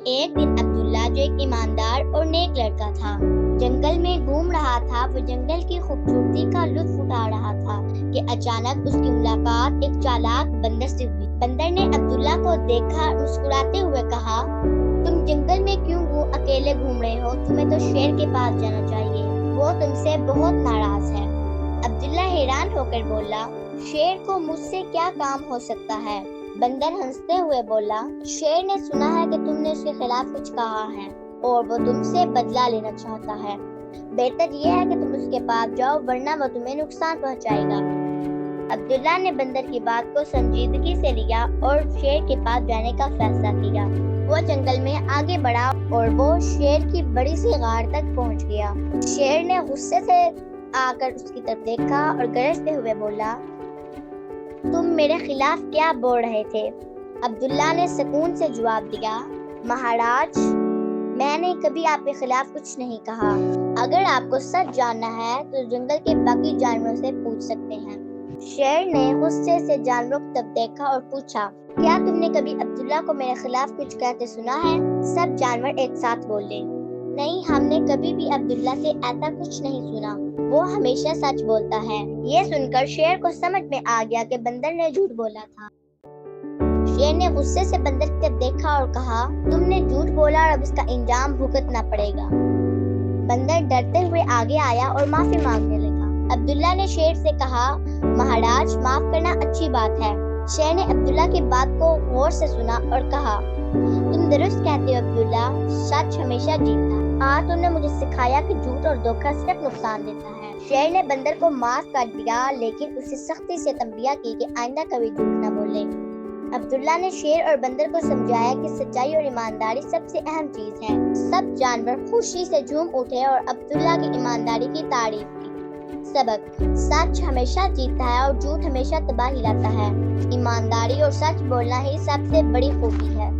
ایک دن عبداللہ جو ایک ایماندار اور نیک لڑکا تھا جنگل میں گھوم رہا تھا۔ وہ جنگل کی خوبصورتی کا لطف اٹھا رہا تھا کہ اچانک اس کی ملاقات ایک چالاک بندر سے ہوئی۔ بندر نے عبداللہ کو دیکھا اور مسکراتے ہوئے کہا، تم جنگل میں کیوں اکیلے گھوم رہے ہو؟ تمہیں تو شیر کے پاس جانا چاہیے، وہ تم سے بہت ناراض ہے۔ عبداللہ حیران ہو کر بولا، شیر کو مجھ سے کیا کام ہو سکتا ہے؟ بندر ہنستے ہوئے بولا، شیر نے سنا ہے کہ تم نے اس کے خلاف کچھ کہا ہے اور وہ تم سے بدلہ لینا چاہتا ہے۔ بہتر یہ ہے کہ تم اس کے پاس جاؤ ورنہ وہ تمہیں نقصان پہنچائے گا۔ عبداللہ نے بندر کی بات کو سنجیدگی سے لیا اور شیر کے پاس جانے کا فیصلہ کیا۔ وہ جنگل میں آگے بڑھا اور وہ شیر کی بڑی سی غار تک پہنچ گیا۔ شیر نے غصے سے آ کر اس کی طرف دیکھا اور گرجتے ہوئے بولا، تم میرے خلاف کیا بول رہے تھے؟ عبداللہ نے سکون سے جواب دیا، مہاراج، میں نے کبھی آپ کے خلاف کچھ نہیں کہا۔ اگر آپ کو سچ جاننا ہے تو جنگل کے باقی جانوروں سے پوچھ سکتے ہیں۔ شیر نے غصے سے جانوروں کی طرف دیکھا اور پوچھا، کیا تم نے کبھی عبداللہ کو میرے خلاف کچھ کہتے سنا ہے؟ سب جانور ایک ساتھ بولے، نہیں، ہم نے کبھی بھی عبداللہ سے ایسا کچھ نہیں سنا، وہ ہمیشہ سچ بولتا ہے۔ یہ سن کر شیر کو سمجھ میں آ گیا کہ بندر نے جھوٹ بولا تھا۔ شیر نے غصے سے بندر کی طرف دیکھا اور کہا، تم نے جھوٹ بولا اور اب اس کا انجام بھگتنا پڑے گا۔ بندر ڈرتے ہوئے آگے آیا اور معافی مانگنے لگا۔ عبداللہ نے شیر سے کہا، مہاراج، معاف کرنا اچھی بات ہے۔ شیر نے عبداللہ کی بات کو غور سے سنا اور کہا، تم درست کہتے ہو عبداللہ، سچ ہمیشہ جیتتا ہے۔ آج تم نے مجھے سکھایا کہ جھوٹ اور دھوکہ صرف نقصان دیتا ہے۔ شیر نے بندر کو معاف کر دیا لیکن اسے سختی سے تنبیہ کی کہ آئندہ کبھی جھوٹ نہ بولے۔ عبداللہ نے شیر اور بندر کو سمجھایا کہ سچائی اور ایمانداری سب سے اہم چیز ہے۔ سب جانور خوشی سے جھوم اٹھے اور عبداللہ کی ایمانداری کی تعریف کی۔ سبق: سچ ہمیشہ جیتتا ہے اور جھوٹ ہمیشہ تباہی لاتا ہے۔ ایمانداری اور سچ بولنا ہی سب سے بڑی خوبی ہے۔